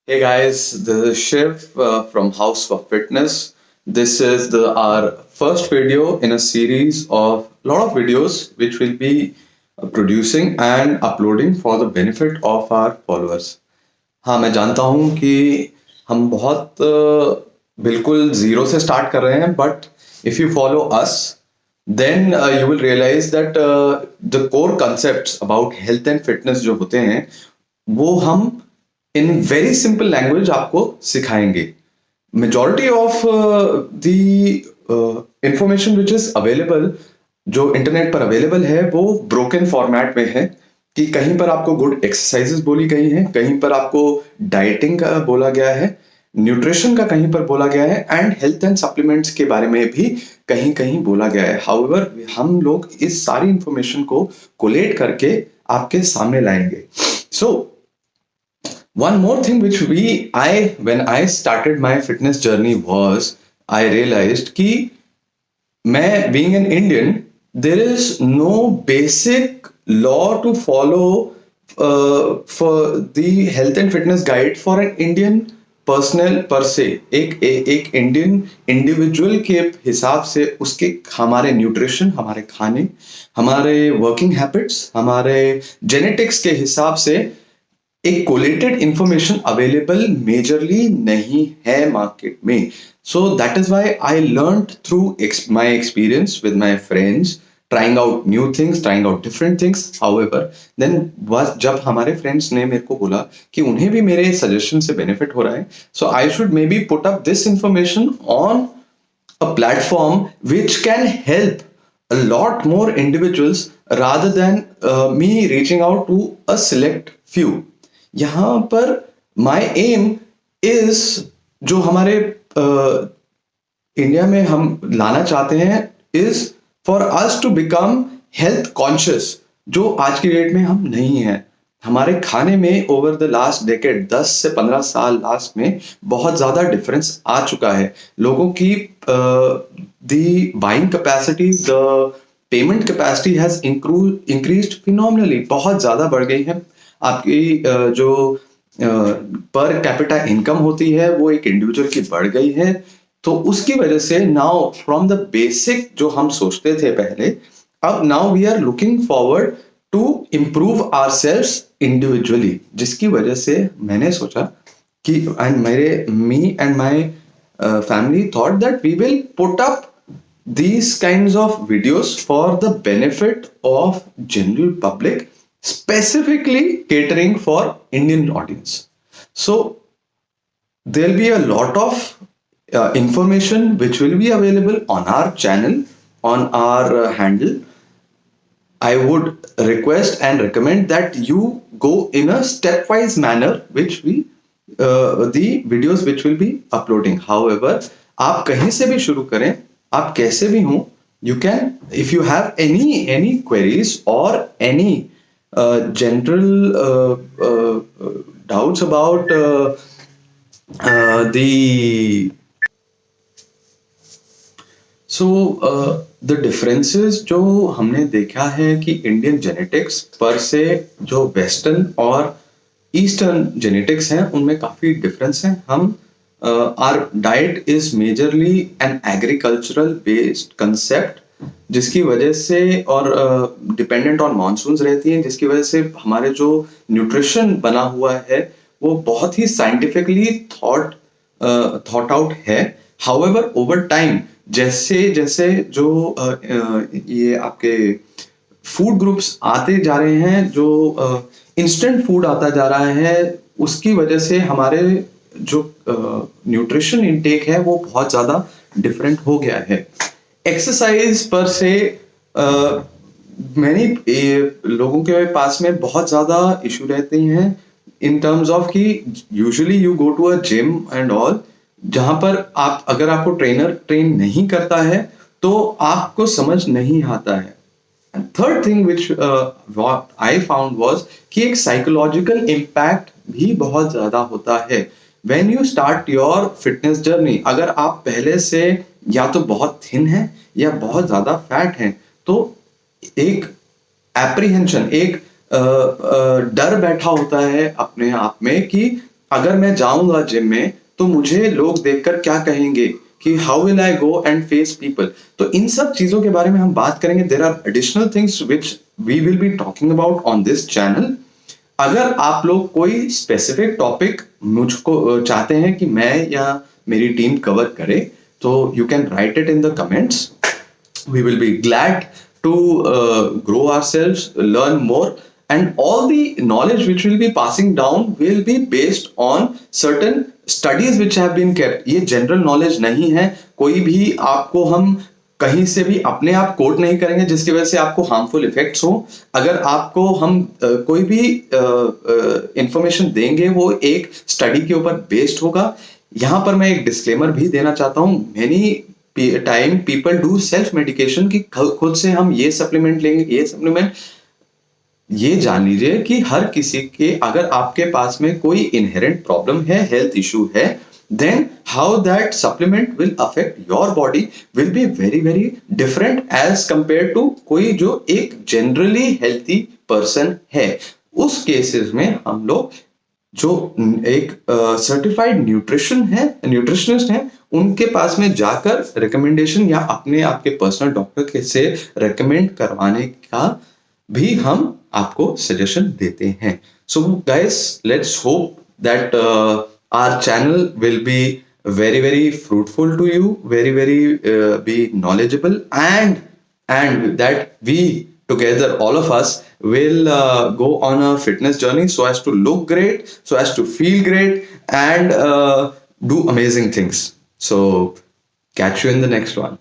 Hey guys, this is Shiv from House of Fitness. This is our first video in a series of lot of videos which will be producing and uploading for the benefit of our followers. हाँ, मैं जानता हूँ कि हम बहुत बिल्कुल zero से start कर रहे हैं, but if you follow us then you will realise that the core concepts about health and fitness जो होते हैं वो हम इन वेरी सिंपल लैंग्वेज आपको सिखाएंगे. Majority of the information which is available, जो इंटरनेट पर अवेलेबल है, वो ब्रोकन फॉर्मेट में है कि कहीं पर आपको गुड एक्सरसाइजेस बोली गई हैं, कहीं पर आपको डाइटिंग का बोला गया है, न्यूट्रिशन का कहीं पर बोला गया है, एंड हेल्थ एंड सप्लीमेंट्स के बारे में भी कहीं कहीं बोला गया है. हाउएवर हम लोग इस सारी इंफॉर्मेशन को कोलेट करके आपके सामने लाएंगे. सो one more thing which when I started my fitness journey was I realized कि मैं being an Indian, there is no basic law to follow for the health and fitness guide for an Indian personal पर से. एक Indian individual के हिसाब से उसके हमारे न्यूट्रिशन, हमारे खाने, हमारे वर्किंग हैबिट्स, हमारे जेनेटिक्स के हिसाब से एक कोलेटेड इंफॉर्मेशन अवेलेबल मेजरली नहीं है मार्केट में. So that is why I learned through my experience with my friends, trying out new things, trying out different things. However then जब हमारे फ्रेंड्स ने मेरे को बोला कि उन्हें भी मेरे सजेशन से बेनिफिट हो रहा है, so I should maybe put up this information on a platform which can help a lot more individuals rather than me reaching out to a select few. यहाँ पर my aim is, जो हमारे India में हम लाना चाहते हैं, is for us to become health conscious, जो आज की डेट में हम नहीं हैं. हमारे खाने में ओवर द लास्ट डेकेड 10 से 15 साल लास्ट में बहुत ज्यादा डिफरेंस आ चुका है. लोगों की the buying capacity, the payment capacity has increased phenomenally, बहुत ज्यादा बढ़ गई है. आपकी जो पर कैपिटा इनकम होती है वो एक इंडिविजुअल की बढ़ गई है. तो उसकी वजह से नाउ फ्रॉम द बेसिक जो हम सोचते थे पहले, अब now we are looking forward to improve ourselves individually, जिसकी वजह से मैंने सोचा कि me and my family thought that we will put up these kinds of videos for the benefit of general public, specifically catering for Indian audience. So there'll be a lot of information which will be available on our channel, on our handle. I would request and recommend that you go in a stepwise manner which the videos which will be uploading. However, आप कहीं से भी शुरू करें, आप कैसे भी हों, you can, if you have any queries or any general doubts about the the differences जो हमने देखा है कि इंडियन जेनेटिक्स पर से जो वेस्टर्न और ईस्टर्न जेनेटिक्स हैं उनमें काफी डिफरेंस है. हम our diet is majorly an agricultural based concept, जिसकी वजह से, और डिपेंडेंट ऑन मानसून्स रहती हैं, जिसकी वजह से हमारे जो न्यूट्रिशन बना हुआ है वो बहुत ही साइंटिफिकली थॉट आउट है. हाउएवर ओवर टाइम जैसे जैसे जो ये आपके फूड ग्रुप्स आते जा रहे हैं, जो इंस्टेंट फूड आता जा रहा है, उसकी वजह से हमारे जो न्यूट्रिशन इनटेक है वो बहुत ज्यादा डिफरेंट हो गया है. एक्सरसाइज पर से मैंने लोगों के पास में बहुत ज्यादा इशू रहते हैं इन टर्म्स ऑफ कि usually you go to a gym and all, जहां पर आप, अगर आपको ट्रेनर ट्रेन नहीं करता है तो आपको समझ नहीं आता है. Third thing which I found was कि एक साइकोलॉजिकल इम्पैक्ट भी बहुत ज्यादा होता है when you start your fitness journey. अगर आप पहले से या तो बहुत थिन हैं या बहुत ज्यादा फैट हैं, तो एक एप्रीहेंशन, एक डर बैठा होता है अपने आप में कि अगर मैं जाऊंगा जिम में तो मुझे लोग देखकर क्या कहेंगे कि how will I go and face people. तो इन सब चीजों के बारे में हम बात करेंगे। There are additional things which we will be talking about on this channel. अगर आप लोग कोई स्पेसिफिक टॉपिक मुझको चाहते हैं कि मैं या मेरी टीम कवर करे, तो you can write it in the comments. We will be glad to grow ourselves, learn more, and all the knowledge which will be passing down will be based on certain studies which have been kept. ये general knowledge नहीं है, कोई भी आपको हम कहीं से भी अपने आप कोट नहीं करेंगे जिसकी वजह से आपको हार्मफुल इफेक्ट्स हो। अगर आपको हम कोई भी इंफॉर्मेशन देंगे वो एक स्टडी के ऊपर बेस्ड होगा। यहाँ पर मैं एक डिस्क्लेमर भी देना चाहता हूँ, many time people do self medication कि खुद से हम ये सप्लीमेंट लेंगे, ये सप्लीमेंट। ये जान लीजिए कि हर किसी के, अगर आपके पास में कोई इनहेरेंट प्रॉब्लम है, हेल्थ इशू है, then how that supplement will affect your body will be very very different as compared to कोई जो एक generally healthy person है। उस केसेस में हम लोग जो एक सर्टिफाइड न्यूट्रिशनिस्ट है उनके पास में जाकर रिकमेंडेशन या अपने आपके पर्सनल डॉक्टर के से रिकमेंड करवाने का भी हम आपको सजेशन देते हैं। So guys, let's hope that our channel will be very very fruitful to you, very very be knowledgeable, and that we together, all of us, will go on a fitness journey so as to look great, so as to feel great, and do amazing things. So catch you in the next one.